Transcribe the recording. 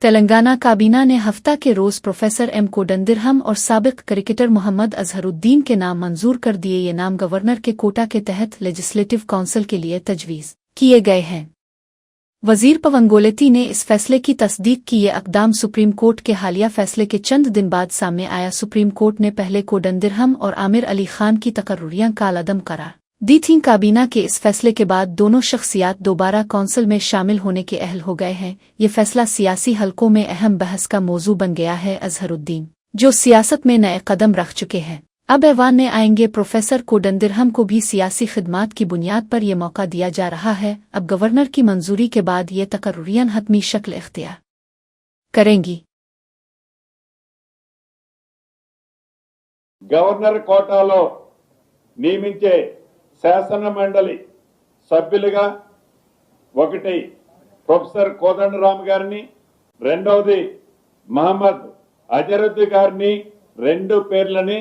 तेलंगाना काबीना ने हफ्ता के रोज़ प्रोफेसर एम कोडंदिरहम और साबिक क्रिकेटर मोहम्मद अजहरुद्दीन के नाम मंजूर कर दिए। ये नाम गवर्नर के कोटा के तहत लेजिस्लेटिव काउंसिल के लिए तजवीज़ किए गए हैं। वजीर पवंगोलेती ने इस फैसले की तस्दीक की। ये अक़दाम सुप्रीम कोर्ट के हालिया फैसले के चंद दिन बाद सामने आया। सुप्रीम कोर्ट ने पहले कोडंदिरहम और आमिर अली खान की तकर्रुरियां कालअदम करार दी थीं। काबीना के इस फैसले के बाद दोनों शख्सियात दोबारा कौंसिल में शामिल होने के अहल हो गए हैं। ये फैसला सियासी हलकों में अहम बहस का मौजू बन गया है। अजहरुद्दीन, जो सियासत में नए कदम रख चुके हैं, अब ऐवान में आएंगे। प्रोफेसर कोडंदिरहम को भी सियासी खिदमात की बुनियाद पर यह मौका दिया जा रहा है। अब गवर्नर की मंजूरी के बाद ये तकर्रुरियां हतमी शक्ल इख्तियार करेंगी। गवर्नर कोटालो నియమించే శాసన మండలి సభ్యులుగా ఒకటి ప్రొఫెసర్ కోదండరామ్ గారిని, రెండవది మహమ్మద్ అజరుద్దీన్ గారిని, రెండు పేర్లని